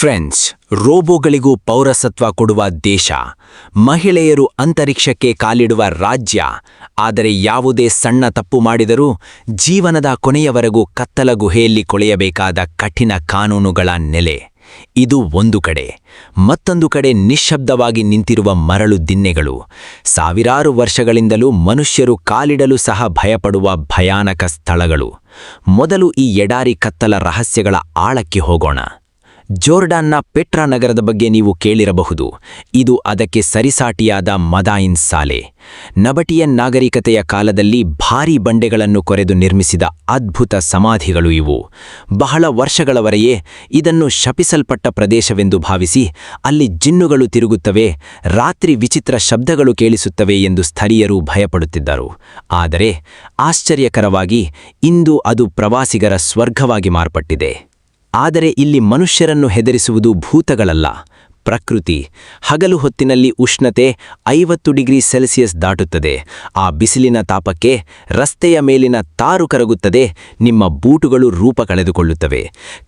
French ರೋಬೋಗಳಿಗೂ ಪೌರಸತ್ವ ಕೊಡುವ ದೇಶ, ಮಹಿಳೆಯರು ಅಂತರಿಕ್ಷಕ್ಕೆ ಕಾಲಿಡುವ ರಾಜ್ಯ. ಆದರೆ ಯಾವುದೇ ಸಣ್ಣ ತಪ್ಪು ಮಾಡಿದರೂ ಜೀವನದ ಕೊನೆಯವರೆಗೂ ಕತ್ತಲ ಗುಹೆಯಲ್ಲಿ ಕೊಳೆಯಬೇಕಾದ ಕಠಿಣ ಕಾನೂನುಗಳ ನೆಲೆ. ಇದು ಒಂದು ಕಡೆ. ಮತ್ತೊಂದು ಕಡೆ ನಿಶ್ಶಬ್ದವಾಗಿ ನಿಂತಿರುವ ಮರಳು ದಿನ್ನೆಗಳು. ಸಾವಿರಾರು ವರ್ಷಗಳಿಂದಲೂ ಮನುಷ್ಯರು ಕಾಲಿಡಲು ಸಹ ಭಯಪಡುವ ಭಯಾನಕ ಸ್ಥಳಗಳು. ಮೊದಲು ಈ ಎಡಾರಿ ಕತ್ತಲ ರಹಸ್ಯಗಳ ಆಳಕ್ಕೆ ಹೋಗೋಣ. ಜೋರ್ಡಾನ್ನ ಪೆಟ್ರಾ ನಗರದ ಬಗ್ಗೆ ನೀವು ಕೇಳಿರಬಹುದು. ಇದು ಅದಕ್ಕೆ ಸರಿಸಾಟಿಯಾದ ಮದಾಯಿನ್ ಸಾಲೆ. ನಬಟಿಯನ್ ನಾಗರಿಕತೆಯ ಕಾಲದಲ್ಲಿ ಭಾರೀ ಬಂಡೆಗಳನ್ನು ಕೊರೆದು ನಿರ್ಮಿಸಿದ ಅದ್ಭುತ ಸಮಾಧಿಗಳು ಇವು. ಬಹಳ ವರ್ಷಗಳವರೆಗೆ ಇದನ್ನು ಶಪಿಸಲ್ಪಟ್ಟ ಪ್ರದೇಶವೆಂದು ಭಾವಿಸಿ ಅಲ್ಲಿ ಜಿನ್ನುಗಳು ತಿರುಗುತ್ತವೆ, ರಾತ್ರಿ ವಿಚಿತ್ರ ಶಬ್ದಗಳು ಕೇಳಿಸುತ್ತವೆ ಎಂದು ಸ್ಥಳೀಯರು ಭಯಪಡುತ್ತಿದ್ದರು. ಆದರೆ ಆಶ್ಚರ್ಯಕರವಾಗಿ ಇಂದು ಅದು ಪ್ರವಾಸಿಗರ ಸ್ವರ್ಗವಾಗಿ ಮಾರ್ಪಟ್ಟಿದೆ. ಆದರೆ ಇಲ್ಲಿ ಮನುಷ್ಯರನ್ನು ಹೆದರಿಸುವುದು ಭೂತಗಳಲ್ಲ, ಪ್ರಕೃತಿ. ಹಗಲು ಹೊತ್ತಿನಲ್ಲಿ ಉಷ್ಣತೆ 50 ಡಿಗ್ರಿ ಸೆಲ್ಸಿಯಸ್ ದಾಟುತ್ತದೆ. ಆ ಬಿಸಿಲಿನ ತಾಪಕ್ಕೆ ರಸ್ತೆಯ ಮೇಲಿನ ತಾರು ಕರಗುತ್ತದೆ, ನಿಮ್ಮ ಬೂಟುಗಳು ರೂಪ ಕಳೆದುಕೊಳ್ಳುತ್ತವೆ.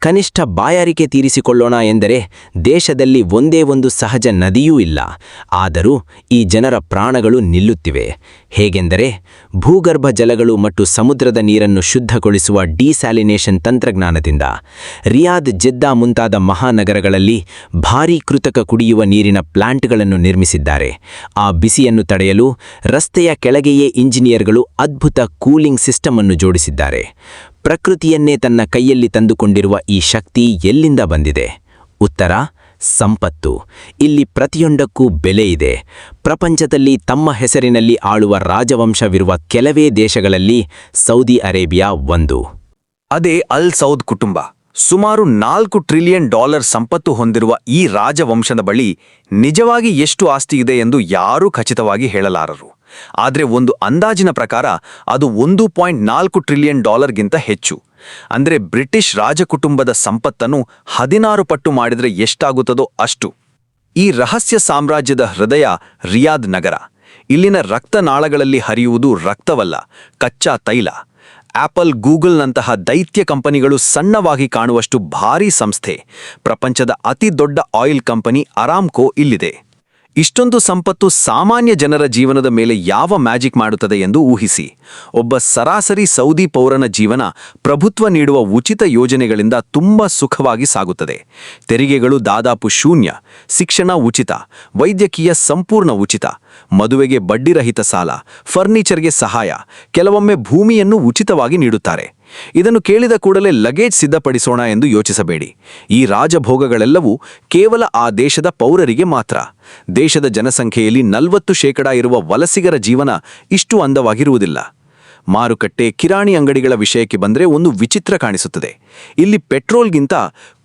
ಕನಿಷ್ಠ ಬಾಯಾರಿಕೆ ತೀರಿಸಿಕೊಳ್ಳೋಣ ಎಂದರೆ ದೇಶದಲ್ಲಿ ಒಂದೇ ಒಂದು ಸಹಜ ನದಿಯೂ ಇಲ್ಲ. ಆದರೂ ಈ ಜನರ ಪ್ರಾಣಗಳು ನಿಲ್ಲುತ್ತಿವೆ. ಹೇಗೆಂದರೆ ಭೂಗರ್ಭ ಜಲಗಳು ಮತ್ತು ಸಮುದ್ರದ ನೀರನ್ನು ಶುದ್ಧಗೊಳಿಸುವ ಡಿಸ್ಯಾಲಿನೇಷನ್ ತಂತ್ರಜ್ಞಾನದಿಂದ. ರಿಯಾದ್, ಜೆದ್ದಾ ಮುಂತಾದ ಮಹಾನಗರಗಳಲ್ಲಿ ಭಾರೀ ಕೃತಕ ಕುಡಿಯುವ ನೀರಿನ ಪ್ಲಾಂಟ್ಗಳನ್ನು ನಿರ್ಮಿಸಿದ್ದಾರೆ. ಆ ಬಿಸಿಯನ್ನು ತಡೆಯಲು ರಸ್ತೆಯ ಕೆಳಗೆಯೇ ಇಂಜಿನಿಯರ್ಗಳು ಅದ್ಭುತ ಕೂಲಿಂಗ್ ಸಿಸ್ಟಮ್ ಅನ್ನು ಜೋಡಿಸಿದ್ದಾರೆ. ಪ್ರಕೃತಿಯನ್ನೇ ತನ್ನ ಕೈಯಲ್ಲಿ ತಂದುಕೊಂಡಿರುವ ಈ ಶಕ್ತಿ ಎಲ್ಲಿಂದ ಬಂದಿದೆ? ಉತ್ತರ: ಸಂಪತ್ತು. ಇಲ್ಲಿ ಪ್ರತಿಯೊಂದಕ್ಕೂ ಬೆಲೆ ಇದೆ. ಪ್ರಪಂಚದಲ್ಲಿ ತಮ್ಮ ಹೆಸರಿನಲ್ಲಿ ಆಳುವ ರಾಜವಂಶವಿರುವ ಕೆಲವೇ ದೇಶಗಳಲ್ಲಿ ಸೌದಿ ಅರೇಬಿಯಾ ಒಂದು. ಅದೇ ಅಲ್ ಸೌದ್ ಕುಟುಂಬ. ಸುಮಾರು $4 ಟ್ರಿಲಿಯನ್ ಸಂಪತ್ತು ಹೊಂದಿರುವ ಈ ರಾಜವಂಶದ ಬಳಿ ನಿಜವಾಗಿ ಎಷ್ಟು ಆಸ್ತಿ ಇದೆ ಎಂದು ಯಾರೂ ಖಚಿತವಾಗಿ ಹೇಳಲಾರರು. ಆದರೆ ಒಂದು ಅಂದಾಜಿನ ಪ್ರಕಾರ ಅದು $1.4 ಟ್ರಿಲಿಯನ್ ಗಿಂತ ಹೆಚ್ಚು. ಅಂದರೆ ಬ್ರಿಟಿಷ್ ರಾಜಕುಟುಂಬದ ಸಂಪತ್ತನ್ನು 16 ಪಟ್ಟು ಮಾಡಿದರೆ ಎಷ್ಟಾಗುತ್ತದೋ ಅಷ್ಟು. ಈ ರಹಸ್ಯ ಸಾಮ್ರಾಜ್ಯದ ಹೃದಯ ರಿಯಾದ್ ನಗರ. ಇಲ್ಲಿನ ರಕ್ತನಾಳಗಳಲ್ಲಿ ಹರಿಯುವುದು ರಕ್ತವಲ್ಲ, ಕಚ್ಚಾ ತೈಲ. ಆಪಲ್, ಗೂಗಲ್ನಂತಹ ದೈತ್ಯ ಕಂಪನಿಗಳು ಸಣ್ಣವಾಗಿ ಕಾಣುವಷ್ಟು ಭಾರೀ ಸಂಸ್ಥೆ. ಪ್ರಪಂಚದ ಅತಿ ದೊಡ್ಡ ಆಯಿಲ್ ಕಂಪನಿ ಅರಾಮ್ಕೋ ಇಲ್ಲಿದೆ. ಇಷ್ಟೊಂದು ಸಂಪತ್ತು ಸಾಮಾನ್ಯ ಜನರ ಜೀವನದ ಮೇಲೆ ಯಾವ ಮ್ಯಾಜಿಕ್ ಮಾಡುತ್ತದೆ ಎಂದು ಊಹಿಸಿ. ಒಬ್ಬ ಸರಾಸರಿ ಸೌದಿ ಪೌರನ ಜೀವನ ಪ್ರಭುತ್ವ ನೀಡುವ ಉಚಿತ ಯೋಜನೆಗಳಿಂದ ತುಂಬಾ ಸುಖವಾಗಿ ಸಾಗುತ್ತದೆ. ತೆರಿಗೆಗಳು ದಾದಾಪು ಶೂನ್ಯ, ಶಿಕ್ಷಣ ಉಚಿತ, ವೈದ್ಯಕೀಯ ಸಂಪೂರ್ಣ ಉಚಿತ, ಮದುವೆಗೆ ಬಡ್ಡಿರಹಿತ ಸಾಲ, ಫರ್ನಿಚರ್ಗೆ ಸಹಾಯ, ಕೆಲವೊಮ್ಮೆ ಭೂಮಿಯನ್ನು ಉಚಿತವಾಗಿ ನೀಡುತ್ತಾರೆ. ಇದನ್ನು ಕೇಳಿದ ಕೂಡಲೇ ಲಗೇಜ್ ಸಿದ್ಧಪಡಿಸೋಣ ಎಂದು ಯೋಚಿಸಬೇಡಿ. ಈ ರಾಜಭೋಗಗಳೆಲ್ಲವೂ ಕೇವಲ ಆ ದೇಶದ ಪೌರರಿಗೆ ಮಾತ್ರ. ದೇಶದ ಜನಸಂಖ್ಯೆಯಲ್ಲಿ 40% ಇರುವ ವಲಸಿಗರ ಜೀವನ ಇಷ್ಟು ಅಂದವಾಗಿರುವುದಿಲ್ಲ. ಮಾರುಕಟ್ಟೆ, ಕಿರಾಣಿ ಅಂಗಡಿಗಳ ವಿಷಯಕ್ಕೆ ಬಂದರೆ ಒಂದು ವಿಚಿತ್ರ ಕಾಣಿಸುತ್ತದೆ. ಇಲ್ಲಿ ಪೆಟ್ರೋಲ್ಗಿಂತ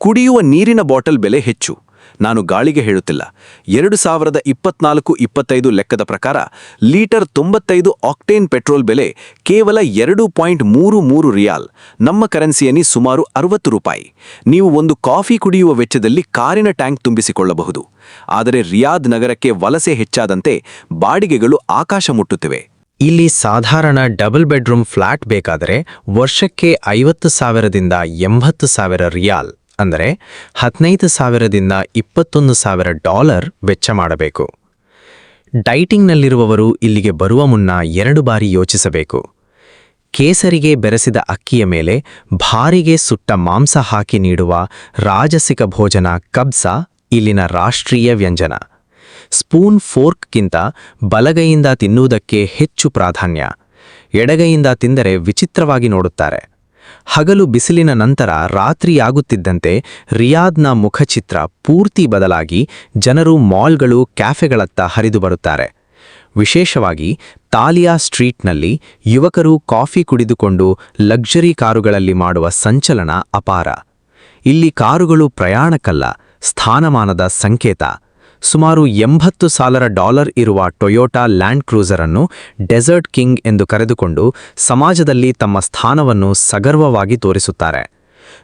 ಕುಡಿಯುವ ನೀರಿನ ಬಾಟಲ್ ಬೆಲೆ ಹೆಚ್ಚು. ನಾನು ಗಾಳಿಗೆ ಹೇಳುತ್ತಿಲ್ಲ. 2024-25 ಲೆಕ್ಕದ ಪ್ರಕಾರ ಲೀಟರ್ 95 ಆಕ್ಟೇನ್ ಪೆಟ್ರೋಲ್ ಬೆಲೆ ಕೇವಲ $2.33 ರಿಯಾಲ್, ನಮ್ಮ ಕರೆನ್ಸಿಯಲ್ಲಿ ಸುಮಾರು ₹60. ನೀವು ಒಂದು ಕಾಫಿ ಕುಡಿಯುವ ವೆಚ್ಚದಲ್ಲಿ ಕಾರಿನ ಟ್ಯಾಂಕ್ ತುಂಬಿಸಿಕೊಳ್ಳಬಹುದು. ಆದರೆ ರಿಯಾದ್ ನಗರಕ್ಕೆ ವಲಸೆ ಹೆಚ್ಚಾದಂತೆ ಬಾಡಿಗೆಗಳು ಆಕಾಶ ಮುಟ್ಟುತ್ತಿವೆ. ಇಲ್ಲಿ ಸಾಧಾರಣ ಡಬಲ್ ಬೆಡ್ರೂಮ್ ಫ್ಲಾಟ್ ಬೇಕಾದರೆ ವರ್ಷಕ್ಕೆ $50,000ದಿಂದ $80,000 ರಿಯಾಲ್, ಅಂದರೆ $15,000ದಿಂದ $21,000 ವೆಚ್ಚ ಮಾಡಬೇಕು. ಡೈಟಿಂಗ್ನಲ್ಲಿರುವವರು ಇಲ್ಲಿಗೆ ಬರುವ ಮುನ್ನ 2 ಬಾರಿ ಯೋಚಿಸಬೇಕು. ಕೇಸರಿಗೆ ಬೆರೆಸಿದ ಅಕ್ಕಿಯ ಮೇಲೆ ಭಾರಿಗೆ ಸುಟ್ಟ ಮಾಂಸ ಹಾಕಿ ನೀಡುವ ರಾಜಸಿಕ ಭೋಜನ ಕಬ್ಸಾ ಇಲ್ಲಿನ ರಾಷ್ಟ್ರೀಯ ವ್ಯಂಜನ. ಸ್ಪೂನ್ ಫೋರ್ಕ್ಗಿಂತ ಬಲಗೈಯಿಂದ ತಿನ್ನುವುದಕ್ಕೆ ಹೆಚ್ಚು ಪ್ರಾಧಾನ್ಯ. ಎಡಗೈಯಿಂದ ತಿಂದರೆ ವಿಚಿತ್ರವಾಗಿ ನೋಡುತ್ತಾರೆ. ಹಗಲು ಬಿಸಿಲಿನ ನಂತರ ರಾತ್ರಿಯಾಗುತ್ತಿದ್ದಂತೆ ರಿಯಾದ್ನ ಮುಖಚಿತ್ರ ಪೂರ್ತಿ ಬದಲಾಗಿ ಜನರು ಮಾಲ್ಗಳು, ಕ್ಯಾಫೆಗಳತ್ತ ಹರಿದು ಬರುತ್ತಾರೆ. ವಿಶೇಷವಾಗಿ ತಾಲಿಯಾ ಸ್ಟ್ರೀಟ್ನಲ್ಲಿ ಯುವಕರು ಕಾಫಿ ಕುಡಿದುಕೊಂಡು ಲಕ್ಸುರಿ ಕಾರುಗಳಲ್ಲಿ ಮಾಡುವ ಸಂಚಲನ ಅಪಾರ. ಇಲ್ಲಿ ಕಾರುಗಳು ಪ್ರಯಾಣಕ್ಕಲ್ಲ, ಸ್ಥಾನಮಾನದ ಸಂಕೇತ. ಸುಮಾರು $80,000 ಇರುವ ಟೊಯೋಟಾ ಲ್ಯಾಂಡ್ ಕ್ರೂಸರ್ ಅನ್ನು ಡೆಸರ್ಟ್ ಕಿಂಗ್ ಎಂದು ಕರೆದುಕೊಂಡು ಸಮಾಜದಲ್ಲಿ ತಮ್ಮ ಸ್ಥಾನವನ್ನು ಸಗರ್ವವಾಗಿ ತೋರಿಸುತ್ತಾರೆ.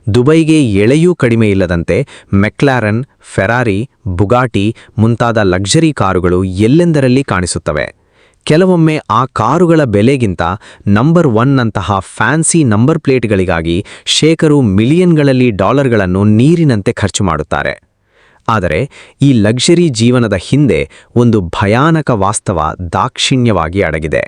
ದುಬೈಗೆ ಎಳೆಯೂ ಕಡಿಮೆ ಇಲ್ಲದಂತೆ ಮೆಕ್ಲಾರನ್, ಫೆರಾರಿ, ಬುಗಾಟಿ ಮುಂತಾದ ಲಕ್ಸುರಿ ಕಾರುಗಳು ಎಲ್ಲೆಂದರಲ್ಲಿ ಕಾಣಿಸುತ್ತವೆ. ಕೆಲವೊಮ್ಮೆ ಆ ಕಾರುಗಳ ಬೆಲೆಗಿಂತ ನಂಬರ್ 1ನಂತಹ ಫ್ಯಾನ್ಸಿ ನಂಬರ್ ಪ್ಲೇಟ್ಗಳಿಗಾಗಿ ಶೇಕರು ಮಿಲಿಯನ್ಗಳಲ್ಲಿ ಡಾಲರ್ಗಳನ್ನು ನೀರಿನಂತೆ ಖರ್ಚು ಮಾಡುತ್ತಾರೆ. ಆದರೆ ಈ ಲಕ್ಸರಿ ಜೀವನದ ಹಿಂದೆ ಒಂದು ಭಯಾನಕ ವಾಸ್ತವ ದಾಕ್ಷಿಣ್ಯವಾಗಿ ಅಡಗಿದೆ.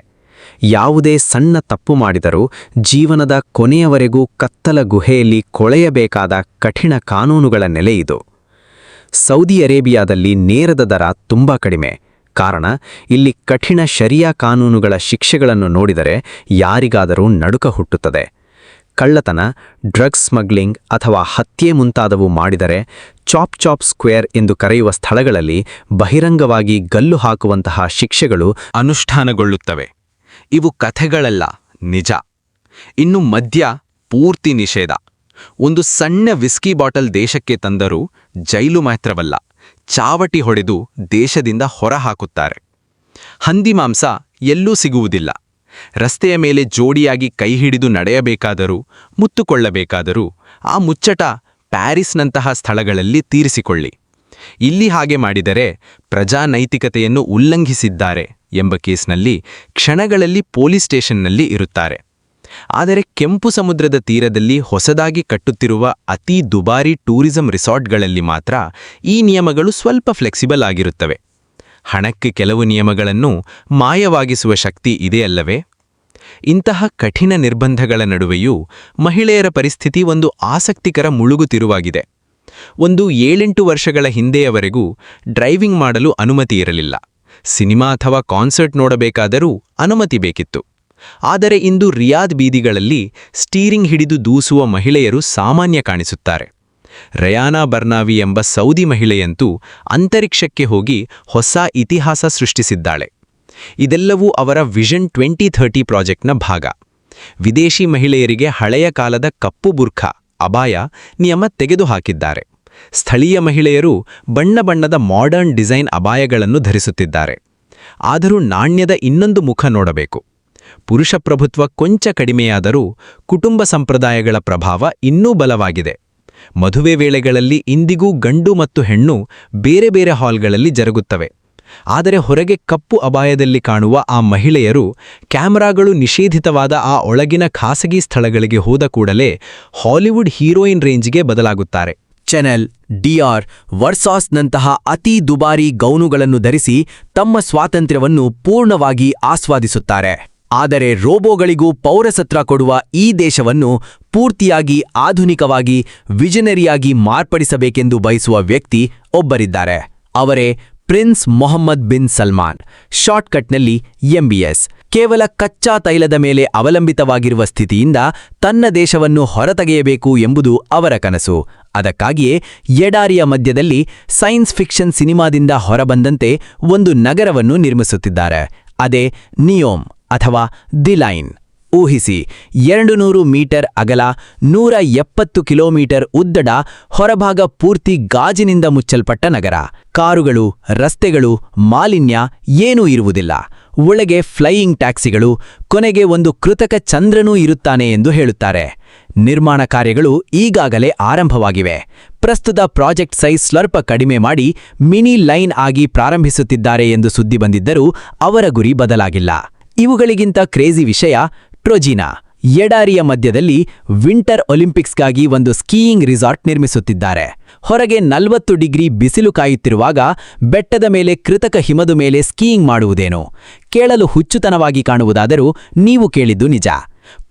ಯಾವುದೇ ಸಣ್ಣ ತಪ್ಪು ಮಾಡಿದರೂ ಜೀವನದ ಕೊನೆಯವರೆಗೂ ಕತ್ತಲ ಗುಹೆಯಲ್ಲಿ ಕೊಳೆಯಬೇಕಾದ ಕಠಿಣ ಕಾನೂನುಗಳ ನೆಲೆ ಇದು. ಸೌದಿ ಅರೇಬಿಯಾದಲ್ಲಿ ನೇರದ ದರ ತುಂಬಾ ಕಡಿಮೆ. ಕಾರಣ, ಇಲ್ಲಿ ಕಠಿಣ ಶರಿಯಾ ಕಾನೂನುಗಳ ಶಿಕ್ಷೆಗಳನ್ನು ನೋಡಿದರೆ ಯಾರಿಗಾದರೂ ನಡುಕ ಹುಟ್ಟುತ್ತದೆ. ಕಳ್ಳತನ, ಡ್ರಗ್ಸ್ ಸ್ಮಗ್ಲಿಂಗ್ ಅಥವಾ ಹತ್ಯೆ ಮುಂತಾದವು ಮಾಡಿದರೆ ಚಾಪ್ ಸ್ಕ್ವೇರ್ ಎಂದು ಕರೆಯುವ ಸ್ಥಳಗಳಲ್ಲಿ ಬಹಿರಂಗವಾಗಿ ಗಲ್ಲು ಹಾಕುವಂತಹ ಶಿಕ್ಷೆಗಳು ಅನುಷ್ಠಾನಗೊಳ್ಳುತ್ತವೆ. ಇವು ಕಥೆಗಳಲ್ಲ, ನಿಜ. ಇನ್ನು ಮದ್ಯ ಪೂರ್ತಿ ನಿಷೇಧ. ಒಂದು ಸಣ್ಣ ವಿಸ್ಕಿ ಬಾಟಲ್ ದೇಶಕ್ಕೆ ತಂದರೂ ಜೈಲು ಮಾತ್ರವಲ್ಲ, ಚಾವಟಿ ಹೊಡೆದು ದೇಶದಿಂದ ಹೊರಹಾಕುತ್ತಾರೆ. ಹಂದಿ ಮಾಂಸ ಎಲ್ಲೂ ಸಿಗುವುದಿಲ್ಲ. ರಸ್ತೆಯ ಮೇಲೆ ಜೋಡಿಯಾಗಿ ಕೈ ಹಿಡಿದು ನಡೆಯಬೇಕಾದರೂ, ಮುತ್ತುಕೊಳ್ಳಬೇಕಾದರೂ ಆ ಮುಚ್ಚಟ ಪ್ಯಾರಿಸ್ನಂತಹ ಸ್ಥಳಗಳಲ್ಲಿ ತೀರಿಸಿಕೊಳ್ಳಿ. ಇಲ್ಲಿ ಹಾಗೆ ಮಾಡಿದರೆ ಪ್ರಜಾನೈತಿಕತೆಯನ್ನು ಉಲ್ಲಂಘಿಸಿದ್ದಾರೆ ಎಂಬ ಕೇಸ್ನಲ್ಲಿ ಕ್ಷಣಗಳಲ್ಲಿ ಪೊಲೀಸ್ ಸ್ಟೇಷನ್ನಲ್ಲಿ ಇರುತ್ತಾರೆ. ಆದರೆ ಕೆಂಪು ಸಮುದ್ರದ ತೀರದಲ್ಲಿ ಹೊಸದಾಗಿ ಕಟ್ಟುತ್ತಿರುವ ಅತಿ ದುಬಾರಿ ಟೂರಿಸಂ ರಿಸಾರ್ಟ್ಗಳಲ್ಲಿ ಮಾತ್ರ ಈ ನಿಯಮಗಳು ಸ್ವಲ್ಪ ಫ್ಲೆಕ್ಸಿಬಲ್ ಆಗಿರುತ್ತವೆ. ಹಣಕ್ಕೆ ಕೆಲವು ನಿಯಮಗಳನ್ನು ಮಾಯವಾಗಿಸುವ ಶಕ್ತಿ ಇದೆಯಲ್ಲವೇ? ಇಂತಹ ಕಠಿಣ ನಿರ್ಬಂಧಗಳ ನಡುವೆಯೂ ಮಹಿಳೆಯರ ಪರಿಸ್ಥಿತಿ ಒಂದು ಆಸಕ್ತಿಕರ ಮುಳುಗುತಿರುವಾಗಿದೆ. ಒಂದು 7-8 ವರ್ಷಗಳ ಹಿಂದೆಯವರೆಗೂ ಡ್ರೈವಿಂಗ್ ಮಾಡಲು ಅನುಮತಿ ಇರಲಿಲ್ಲ. ಸಿನಿಮಾ ಅಥವಾ ಕಾನ್ಸರ್ಟ್ ನೋಡಬೇಕಾದರೂ ಅನುಮತಿ ಬೇಕಿತ್ತು. ಆದರೆ ಇಂದು ರಿಯಾದ್ ಬೀದಿಗಳಲ್ಲಿ ಸ್ಟೀರಿಂಗ್ ಹಿಡಿದು ದೂಸುವ ಮಹಿಳೆಯರು ಸಾಮಾನ್ಯ ಕಾಣಿಸುತ್ತಾರೆ. ರಯಾನಾ ಬರ್ನಾವಿ ಎಂಬ ಸೌದಿ ಮಹಿಳೆಯಂತೂ ಅಂತರಿಕ್ಷಕ್ಕೆ ಹೋಗಿ ಹೊಸ ಇತಿಹಾಸ ಸೃಷ್ಟಿಸಿದ್ದಾಳೆ. ಇದೆಲ್ಲವೂ ಅವರ ವಿಷನ್ 2030 ಪ್ರಾಜೆಕ್ಟ್ನ ಭಾಗ. ವಿದೇಶಿ ಮಹಿಳೆಯರಿಗೆ ಹಳೆಯ ಕಾಲದ ಕಪ್ಪು ಬುರ್ಖಾ, ಅಬಾಯ ನಿಯಮ ತೆಗೆದುಹಾಕಿದ್ದಾರೆ. ಸ್ಥಳೀಯ ಮಹಿಳೆಯರು ಬಣ್ಣ ಬಣ್ಣದ ಮಾಡರ್ನ್ ಡಿಸೈನ್ ಅಬಾಯಗಳನ್ನು ಧರಿಸುತ್ತಿದ್ದಾರೆ. ಆದರೂ ನಾಣ್ಯದ ಇನ್ನೊಂದು ಮುಖ ನೋಡಬೇಕು. ಪುರುಷ ಪ್ರಭುತ್ವ ಕೊಂಚ ಕಡಿಮೆಯಾದರೂ ಕುಟುಂಬ ಸಂಪ್ರದಾಯಗಳ ಪ್ರಭಾವ ಇನ್ನೂ ಬಲವಾಗಿದೆ. ಮದುವೆ ವೇಳೆಗಳಲ್ಲಿ ಇಂದಿಗೂ ಗಂಡು ಮತ್ತು ಹೆಣ್ಣು ಬೇರೆ ಬೇರೆ ಹಾಲ್ಗಳಲ್ಲಿ ಜರುಗುತ್ತವೆ. ಆದರೆ ಹೊರಗೆ ಕಪ್ಪು ಅಬಾಯದಲ್ಲಿ ಕಾಣುವ ಆ ಮಹಿಳೆಯರು ಕ್ಯಾಮರಾಗಳು ನಿಷೇಧಿತವಾದ ಆ ಒಳಗಿನ ಖಾಸಗಿ ಸ್ಥಳಗಳಿಗೆ ಹೋದ ಕೂಡಲೇ ಹಾಲಿವುಡ್ ಹೀರೋಯಿನ್ ರೇಂಜ್ಗೆ ಬದಲಾಗುತ್ತಾರೆ. ಚೆನೆಲ್, ಡಿಆರ್, ವರ್ಸಾಸ್ನಂತಹ ಅತಿ ದುಬಾರಿ ಗೌನುಗಳನ್ನು ಧರಿಸಿ ತಮ್ಮ ಸ್ವಾತಂತ್ರ್ಯವನ್ನು ಪೂರ್ಣವಾಗಿ ಆಸ್ವಾದಿಸುತ್ತಾರೆ. ಆದರೆ ರೋಬೋಗಳಿಗೂ ಪೌರಸತ್ವ ಕೊಡುವ ಈ ದೇಶವನ್ನು ಪೂರ್ತಿಯಾಗಿ ಆಧುನಿಕವಾಗಿ ವಿಜನರಿಯಾಗಿ ಮಾರ್ಪಡಿಸಬೇಕೆಂದು ಬಯಸುವ ವ್ಯಕ್ತಿ ಒಬ್ಬರಿದ್ದಾರೆ. ಅವರೇ ಪ್ರಿನ್ಸ್ ಮೊಹಮ್ಮದ್ ಬಿನ್ ಸಲ್ಮಾನ್. ಶಾರ್ಟ್ಕಟ್ನಲ್ಲಿ MBS. ಕೇವಲ ಕಚ್ಚಾ ತೈಲದ ಮೇಲೆ ಅವಲಂಬಿತವಾಗಿರುವ ಸ್ಥಿತಿಯಿಂದ ತನ್ನ ದೇಶವನ್ನು ಹೊರತೆಗೆಯಬೇಕು ಎಂಬುದು ಅವರ ಕನಸು. ಅದಕ್ಕಾಗಿಯೇ ಎಡಾರಿಯ ಮಧ್ಯದಲ್ಲಿ ಸೈನ್ಸ್ ಫಿಕ್ಷನ್ ಸಿನಿಮಾದಿಂದ ಹೊರಬಂದಂತೆ ಒಂದು ನಗರವನ್ನು ನಿರ್ಮಿಸುತ್ತಿದ್ದಾರೆ. ಅದೇ ನಿಯೋಮ್ ಅಥವಾ ದಿ ಲೈನ್. ಊಹಿಸಿ, 200 ಮೀಟರ್ ಅಗಲ, 170 ಕಿಲೋಮೀಟರ್ ಉದ್ದದ, ಹೊರಭಾಗ ಪೂರ್ತಿ ಗಾಜಿನಿಂದ ಮುಚ್ಚಲ್ಪಟ್ಟ ನಗರ. ಕಾರುಗಳು, ರಸ್ತೆಗಳು, ಮಾಲಿನ್ಯ ಏನೂ ಇರುವುದಿಲ್ಲ. ಒಳಗೆ ಫ್ಲೈಯಿಂಗ್ ಟ್ಯಾಕ್ಸಿಗಳು, ಕೊನೆಗೆ ಒಂದು ಕೃತಕ ಚಂದ್ರನೂ ಇರುತ್ತಾನೆ ಎಂದು ಹೇಳುತ್ತಾರೆ. ನಿರ್ಮಾಣ ಕಾರ್ಯಗಳು ಈಗಾಗಲೇ ಆರಂಭವಾಗಿವೆ. ಪ್ರಸ್ತುತ ಪ್ರಾಜೆಕ್ಟ್ ಸೈಜ್ ಸ್ವಲ್ಪ ಕಡಿಮೆ ಮಾಡಿ ಮಿನಿ ಲೈನ್ ಆಗಿ ಪ್ರಾರಂಭಿಸುತ್ತಿದ್ದಾರೆ ಎಂದು ಸುದ್ದಿ ಬಂದಿದ್ದರೂ ಅವರ ಗುರಿ ಬದಲಾಗಿಲ್ಲ. ಇವುಗಳಿಗಿಂತ ಕ್ರೇಜಿ ವಿಷಯ ಟ್ರೋಜಿನಾ. ಎಡಾರಿಯ ಮಧ್ಯದಲ್ಲಿ ವಿಂಟರ್ ಒಲಿಂಪಿಕ್ಸ್ಗಾಗಿ ಒಂದು ಸ್ಕೀಯಿಂಗ್ ರಿಸಾರ್ಟ್ ನಿರ್ಮಿಸುತ್ತಿದ್ದಾರೆ. ಹೊರಗೆ 40 ಡಿಗ್ರಿ ಬಿಸಿಲು ಕಾಯುತ್ತಿರುವಾಗ ಬೆಟ್ಟದ ಮೇಲೆ ಕೃತಕ ಹಿಮದ ಮೇಲೆ ಸ್ಕೀಯಿಂಗ್ ಮಾಡುವುದೇನು? ಕೇಳಲು ಹುಚ್ಚುತನವಾಗಿ ಕಾಣುವುದಾದರೂ ನೀವು ಕೇಳಿದ್ದು ನಿಜ.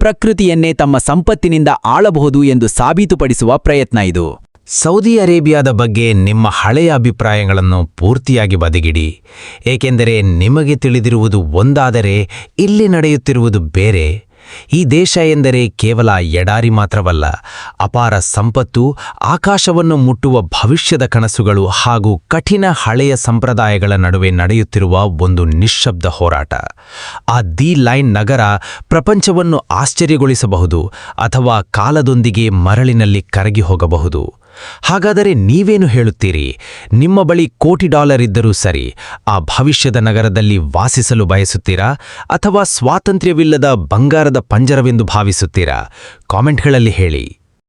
ಪ್ರಕೃತಿಯನ್ನೇ ತಮ್ಮ ಸಂಪತ್ತಿನಿಂದ ಆಳಬಹುದು ಎಂದು ಸಾಬೀತುಪಡಿಸುವ ಪ್ರಯತ್ನ ಇದು. ಸೌದಿ ಅರೇಬಿಯಾದ ಬಗ್ಗೆ ನಿಮ್ಮ ಹಳೆಯ ಅಭಿಪ್ರಾಯಗಳನ್ನು ಪೂರ್ತಿಯಾಗಿ ಬದಿಗಿಡಿ. ಏಕೆಂದರೆ ನಿಮಗೆ ತಿಳಿದಿರುವುದು ಒಂದಾದರೆ ಇಲ್ಲಿ ನಡೆಯುತ್ತಿರುವುದು ಬೇರೆ. ಈ ದೇಶ ಎಂದರೆ ಕೇವಲ ಎಡಾರಿ ಮಾತ್ರವಲ್ಲ, ಅಪಾರ ಸಂಪತ್ತು, ಆಕಾಶವನ್ನು ಮುಟ್ಟುವ ಭವಿಷ್ಯದ ಕನಸುಗಳು ಹಾಗೂ ಕಠಿಣ ಹಳೆಯ ಸಂಪ್ರದಾಯಗಳ ನಡುವೆ ನಡೆಯುತ್ತಿರುವ ಒಂದು ನಿಶ್ಶಬ್ದ ಹೋರಾಟ. ಆ ದಿ ಲೈನ್ ನಗರ ಪ್ರಪಂಚವನ್ನು ಆಶ್ಚರ್ಯಗೊಳಿಸಬಹುದು ಅಥವಾ ಕಾಲದೊಂದಿಗೆ ಮರಳಿನಲ್ಲಿ ಕರಗಿ ಹೋಗಬಹುದು. ಹಾಗಾದರೆ ನೀವೇನು ಹೇಳುತ್ತೀರಿ? ನಿಮ್ಮ ಬಳಿ $1,000,000 ಇದ್ದರೂ ಸರಿ, ಆ ಭವಿಷ್ಯದ ನಗರದಲ್ಲಿ ವಾಸಿಸಲು ಬಯಸುತ್ತೀರಾ ಅಥವಾ ಸ್ವಾತಂತ್ರ್ಯವಿಲ್ಲದ ಬಂಗಾರದ ಪಂಜರವೆಂದು ಭಾವಿಸುತ್ತೀರಾ? ಕಾಮೆಂಟ್ಗಳಲ್ಲಿ ಹೇಳಿ.